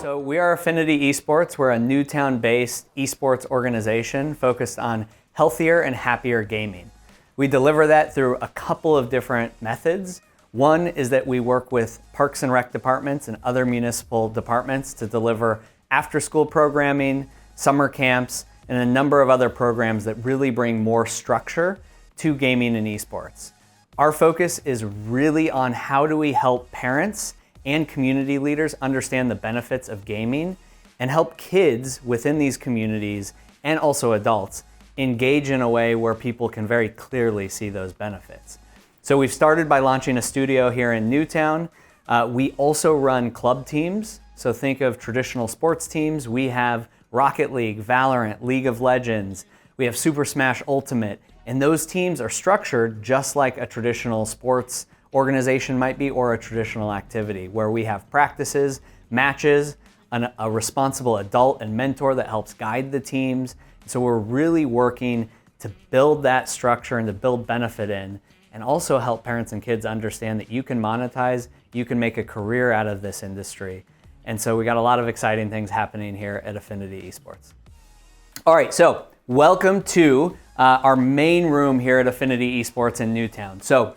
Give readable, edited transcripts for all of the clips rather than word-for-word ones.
So we are Affinity E-sports. We're a Newtown-based esports organization focused on healthier and happier gaming. We deliver that through a couple of different methods. One is that we work with parks and rec departments and other municipal departments to deliver after-school programming, summer camps, and a number of other programs that really bring more structure to gaming and esports. Our focus is really on how do we help parents and community leaders understand the benefits of gaming and help kids within these communities and also adults engage in a way where people can very clearly see those benefits. So we've started by launching a studio here in Newtown. We also run club teams. So think of traditional sports teams. We have Rocket League, Valorant, League of Legends. We have Super Smash Ultimate. And those teams are structured just like a traditional sports organization might be or a traditional activity where we have practices, matches, a responsible adult and mentor that helps guide the teams. So we're really working to build that structure and to build benefit in, and also help parents and kids understand that you can monetize, you can make a career out of this industry. And so we got a lot of exciting things happening here at Affinity Esports. All right, so welcome to our main room here at Affinity Esports in Newtown. So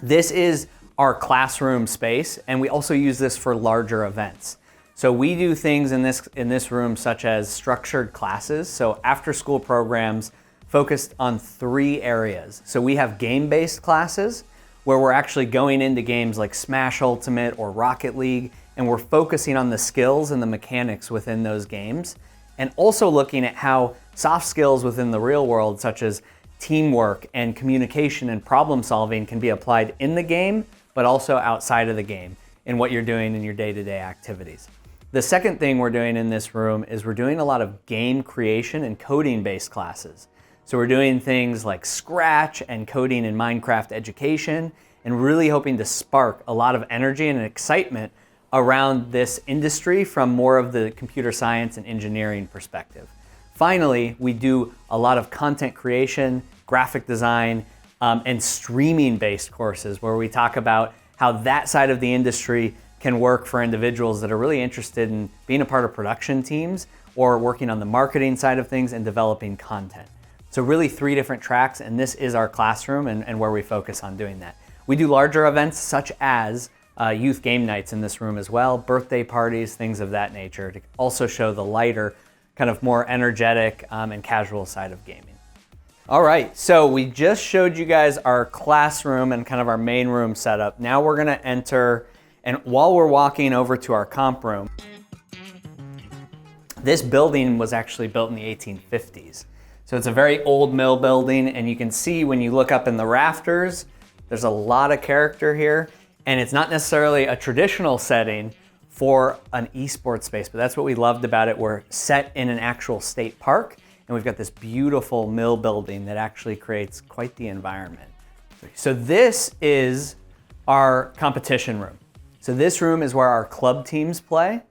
this is our classroom space, and we also use this for larger events. So we do things in this room such as structured classes, so after-school programs focused on 3 areas. So we have game-based classes where we're actually going into games like Smash Ultimate or Rocket League, and we're focusing on the skills and the mechanics within those games, and also looking at how soft skills within the real world, such as teamwork and communication and problem solving, can be applied in the game, but also outside of the game in what you're doing in your day-to-day activities. The second thing we're doing in this room is we're doing a lot of game creation and coding-based classes. So we're doing things like Scratch and coding in Minecraft education, and really hoping to spark a lot of energy and excitement around this industry from more of the computer science and engineering perspective. Finally, we do a lot of content creation, graphic design, and streaming-based courses where we talk about how that side of the industry can work for individuals that are really interested in being a part of production teams or working on the marketing side of things and developing content. So really 3 different tracks, and this is our classroom and where we focus on doing that. We do larger events such as youth game nights in this room as well, birthday parties, things of that nature, to also show the lighter, kind of more energetic and casual side of gaming. All right, so we just showed you guys our classroom and kind of our main room setup. Now we're gonna enter, and while we're walking over to our comp room, this building was actually built in the 1850s. So it's a very old mill building, and you can see when you look up in the rafters, there's a lot of character here, and it's not necessarily a traditional setting for an esports space, but that's what we loved about it. We're set in an actual state park, and we've got this beautiful mill building that actually creates quite the environment. So this is our competition room. So this room is where our club teams play.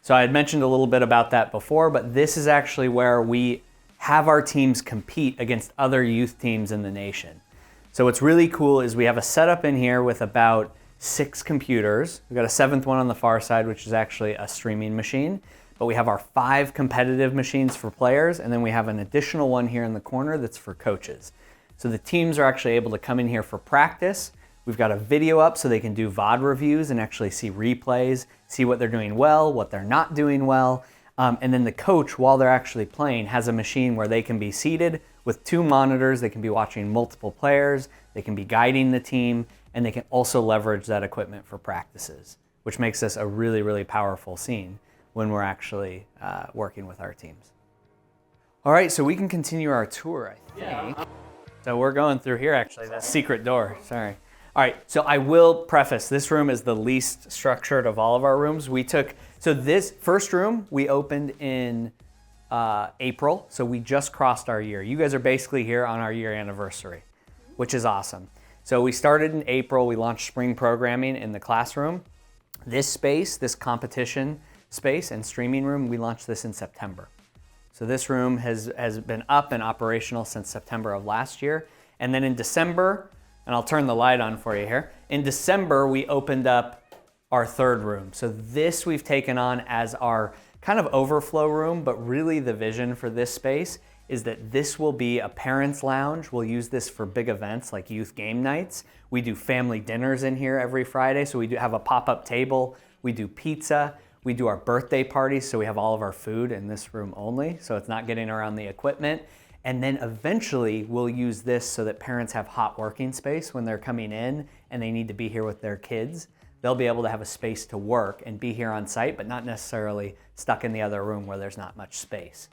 So I had mentioned a little bit about that before, but this is actually where we have our teams compete against other youth teams in the nation. So what's really cool is we have a setup in here with about 6 computers. We've got a 7th one on the far side, which is actually a streaming machine. But we have our 5 competitive machines for players, and then we have an additional one here in the corner that's for coaches. So the teams are actually able to come in here for practice. We've got a video up so they can do VOD reviews and actually see replays, see what they're doing well, what they're not doing well. And then the coach, while they're actually playing, has a machine where they can be seated with 2 monitors. They can be watching multiple players. They can be guiding the team, and they can also leverage that equipment for practices, which makes this a really, really powerful scene when we're actually working with our teams. All right, so we can continue our tour, I think. So we're going through here, actually, that secret door, sorry. All right, so I will preface, this room is the least structured of all of our rooms. So this first room, we opened in April, so we just crossed our year. You guys are basically here on our year anniversary, which is awesome. So we started in April, we launched spring programming in the classroom. This space, this competition space and streaming room, we launched this in September. So this room has been up and operational since September of last year. And then in December, and I'll turn the light on for you here. In December, we opened up our third room. So this we've taken on as our kind of overflow room, but really the vision for this space is that this will be a parents' lounge. We'll use this for big events like youth game nights. We do family dinners in here every Friday, so we do have a pop-up table. We do pizza. We do our birthday parties, so we have all of our food in this room only, so it's not getting around the equipment. And then eventually we'll use this so that parents have hot working space when they're coming in and they need to be here with their kids. They'll be able to have a space to work and be here on site, but not necessarily stuck in the other room where there's not much space.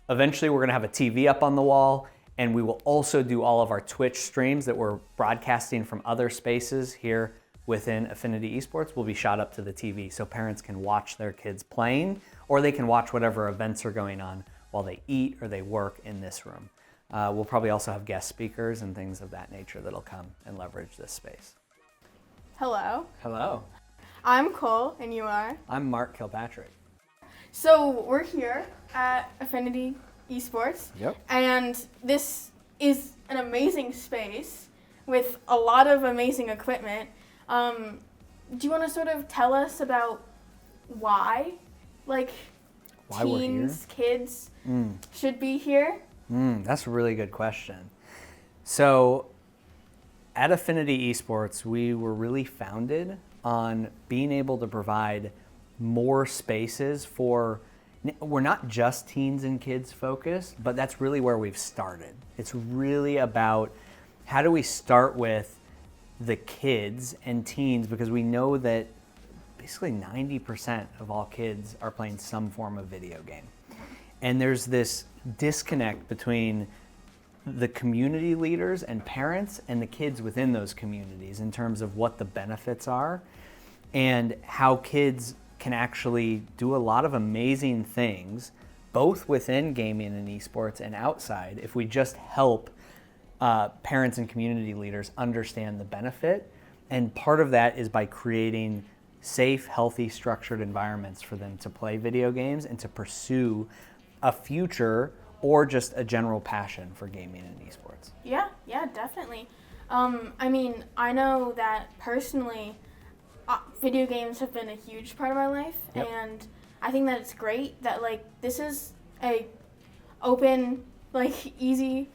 Eventually we're gonna have a TV up on the wall, and we will also do all of our Twitch streams that we're broadcasting from other spaces here within Affinity Esports will be shot up to the TV so parents can watch their kids playing, or they can watch whatever events are going on while they eat or they work in this room. We'll probably also have guest speakers and things of that nature that'll come and leverage this space. Hello. Hello. I'm Cole, and you are? I'm Mark Kilpatrick. So we're here at Affinity E-sports. Yep. And this is an amazing space with a lot of amazing equipment. Do you want to sort of tell us about why teens, kids should be here? That's a really good question. So at Affinity Esports, we were really founded on being able to provide more spaces for, we're not just teens and kids focused, but that's really where we've started. It's really about how do we start with the kids and teens, because we know that basically 90% of all kids are playing some form of video game. And there's this disconnect between the community leaders and parents and the kids within those communities in terms of what the benefits are and how kids can actually do a lot of amazing things, both within gaming and esports and outside, if we just help parents and community leaders understand the benefit. And part of that is by creating safe, healthy, structured environments for them to play video games and to pursue a future or just a general passion for gaming and esports. Yeah, definitely. I mean, I know that personally, video games have been a huge part of my life, Yep. and I think that it's great that this is a open, easy,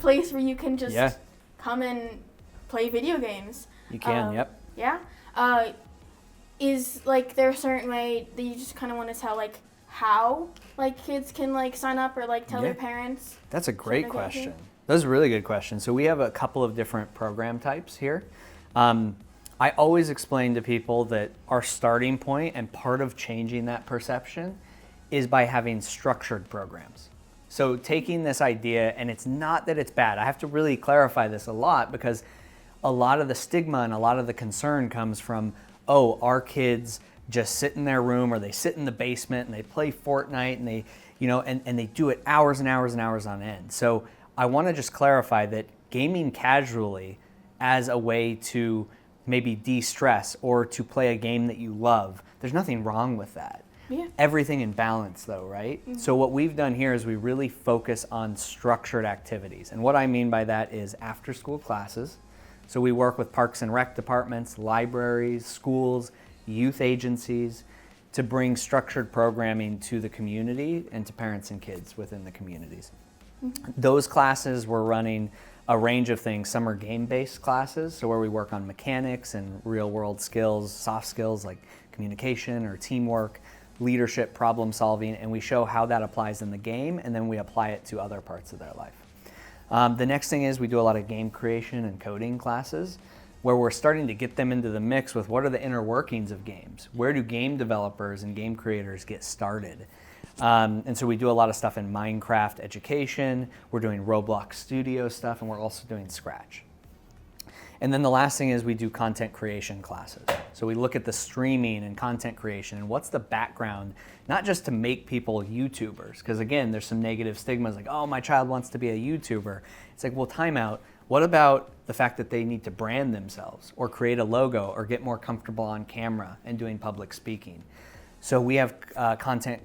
place where you can just come and play video games. You can, yep. Yeah. Is there a certain way that you just kind of want to tell how kids can sign up or tell their parents? That's a great question. That's a really good question. So we have a couple of different program types here. I always explain to people that our starting point and part of changing that perception is by having structured programs. So taking this idea, and it's not that it's bad. I have to really clarify this a lot because a lot of the stigma and a lot of the concern comes from, oh, our kids just sit in their room or they sit in the basement and they play Fortnite and they, and they do it hours and hours and hours on end. So I want to just clarify that gaming casually as a way to maybe de-stress or to play a game that you love, there's nothing wrong with that. Yeah. Everything in balance though, right? Mm-hmm. So what we've done here is we really focus on structured activities. And what I mean by that is after school classes. So we work with parks and rec departments, libraries, schools, youth agencies to bring structured programming to the community and to parents and kids within the communities. Mm-hmm. Those classes we're running a range of things. Some are game-based classes, so where we work on mechanics and real-world skills, soft skills like communication or teamwork, leadership, problem solving, and we show how that applies in the game, and then we apply it to other parts of their life. The next thing is we do a lot of game creation and coding classes, where we're starting to get them into the mix with what are the inner workings of games? Where do game developers and game creators get started? And so we do a lot of stuff in Minecraft education, we're doing Roblox Studio stuff, and we're also doing Scratch. And then the last thing is we do content creation classes. So we look at the streaming and content creation and what's the background, not just to make people YouTubers, because again, there's some negative stigmas like, oh, my child wants to be a YouTuber. It's like, well, time out. What about the fact that they need to brand themselves or create a logo or get more comfortable on camera and doing public speaking? So we have content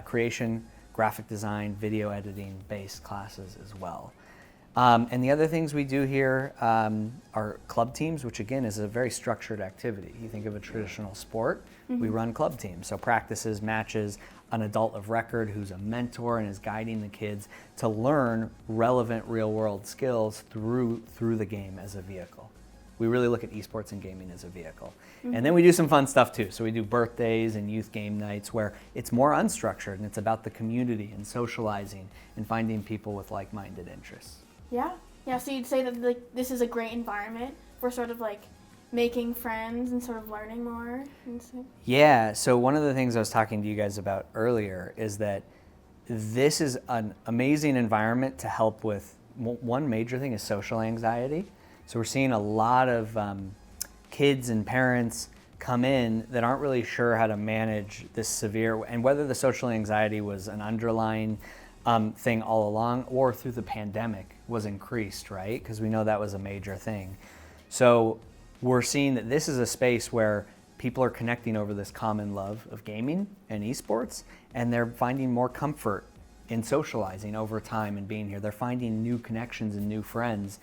creation, graphic design, video editing based classes as well. And the other things we do here are club teams, which again is a very structured activity. You think of a traditional sport, we run club teams. So practices, matches, an adult of record who's a mentor and is guiding the kids to learn relevant real world skills through the game as a vehicle. We really look at esports and gaming as a vehicle. And then we do some fun stuff too. So we do birthdays and youth game nights where it's more unstructured and it's about the community and socializing and finding people with like-minded interests. Yeah. So you'd say that like this is a great environment for sort of like making friends and sort of learning more and stuff. Yeah, so one of the things I was talking to you guys about earlier is that this is an amazing environment to help with, one major thing is social anxiety. So we're seeing a lot of kids and parents come in that aren't really sure how to manage this severe, and whether the social anxiety was an underlying thing all along or through the pandemic was increased, right? Because we know that was a major thing. So we're seeing that this is a space where people are connecting over this common love of gaming and esports, and they're finding more comfort in socializing over time and being here. They're finding new connections and new friends.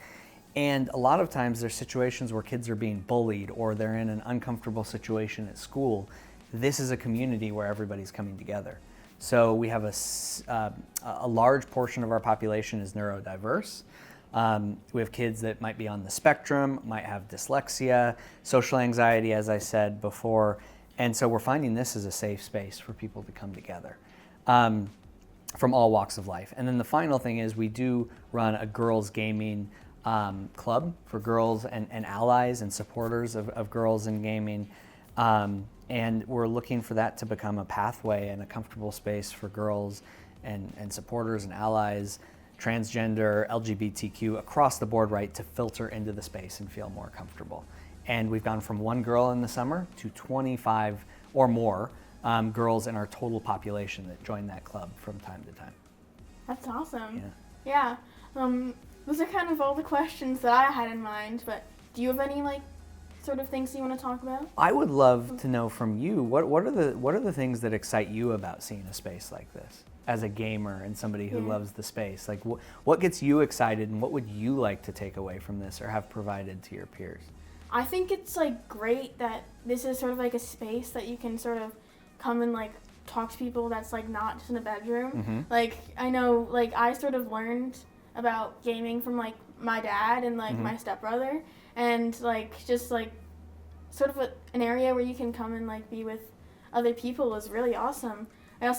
And a lot of times there's situations where kids are being bullied or they're in an uncomfortable situation at school. This is a community where everybody's coming together. So we have a large portion of our population is neurodiverse. We have kids that might be on the spectrum, might have dyslexia, social anxiety, as I said before. And so we're finding this as a safe space for people to come together from all walks of life. And then the final thing is we do run a girls gaming club for girls and allies and supporters of girls in gaming. And we're looking for that to become a pathway and a comfortable space for girls and supporters and allies, transgender, LGBTQ, across the board, right, to filter into the space and feel more comfortable. And we've gone from 1 girl in the summer to 25 or more girls in our total population that join that club from time to time. That's awesome. Yeah. Those are kind of all the questions that I had in mind, but do you have any like sort of things you want to talk about? I would love to know from you, what are the things that excite you about seeing a space like this as a gamer and somebody who loves the space? Like what gets you excited and what would you like to take away from this or have provided to your peers? I think it's like great that this is sort of like a space that you can sort of come and like talk to people that's like not just in a bedroom. Like I know like I sort of learned about gaming from like my dad and like my stepbrother, and like just like sort of an area where you can come and like be with other people is really awesome. I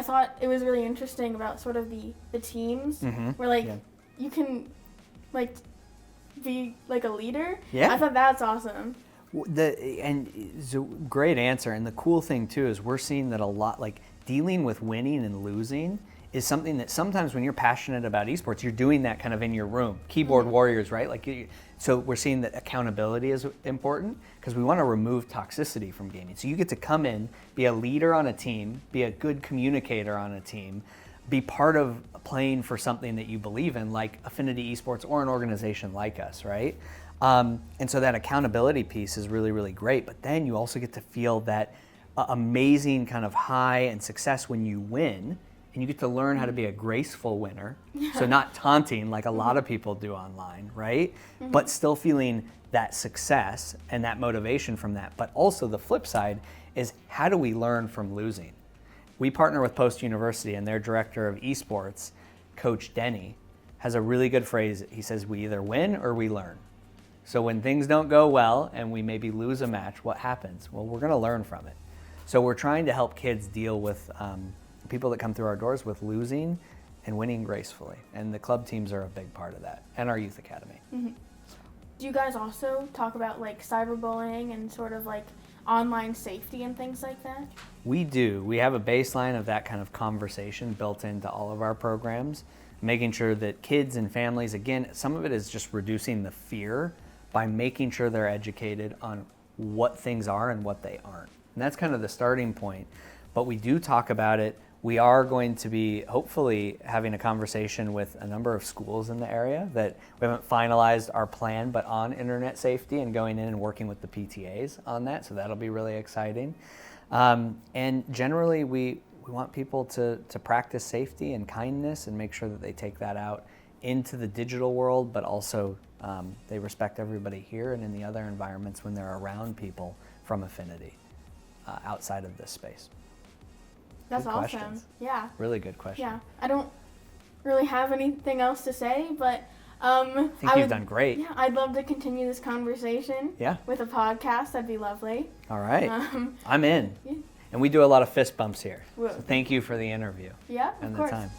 thought it was really interesting about sort of the teams where like you can like be like a leader. I thought that's awesome. And it's a great answer. And the cool thing too is we're seeing that a lot, like dealing with winning and losing is something that sometimes when you're passionate about esports, you're doing that kind of in your room. Keyboard warriors, right? So we're seeing that accountability is important because we want to remove toxicity from gaming. So you get to come in, be a leader on a team, be a good communicator on a team, be part of playing for something that you believe in, like Affinity E-sports or an organization like us, right? And so that accountability piece is really, really great. But then you also get to feel that amazing kind of high and success when you win. And you get to learn how to be a graceful winner. So not taunting like a lot of people do online, right? But still feeling that success and that motivation from that. But also the flip side is how do we learn from losing? We partner with Post University and their director of esports, Coach Denny, has a really good phrase. He says, we either win or we learn. So when things don't go well and we maybe lose a match, what happens? Well, we're gonna learn from it. So we're trying to help kids deal with people that come through our doors with losing and winning gracefully. And the club teams are a big part of that, and our youth academy. Do you guys also talk about like cyberbullying and sort of like online safety and things like that? We do. We have a baseline of that kind of conversation built into all of our programs, making sure that kids and families, again, some of it is just reducing the fear by making sure they're educated on what things are and what they aren't. And that's kind of the starting point. But we do talk about it. We are going to be hopefully having a conversation with a number of schools in the area that we haven't finalized our plan, but on internet safety and going in and working with the PTAs on that. So that'll be really exciting. And generally we want people to practice safety and kindness and make sure that they take that out into the digital world, but also they respect everybody here and in the other environments when they're around people from Affinity outside of this space? That's Good awesome. questions. Yeah. Really good question. Yeah. I don't really have anything else to say, but I think you've done great. Yeah, I'd love to continue this conversation. Yeah. With a podcast. That'd be lovely. All right. I'm in. Yeah. And we do a lot of fist bumps here. So thank you for the interview. Yeah, and of course. the time.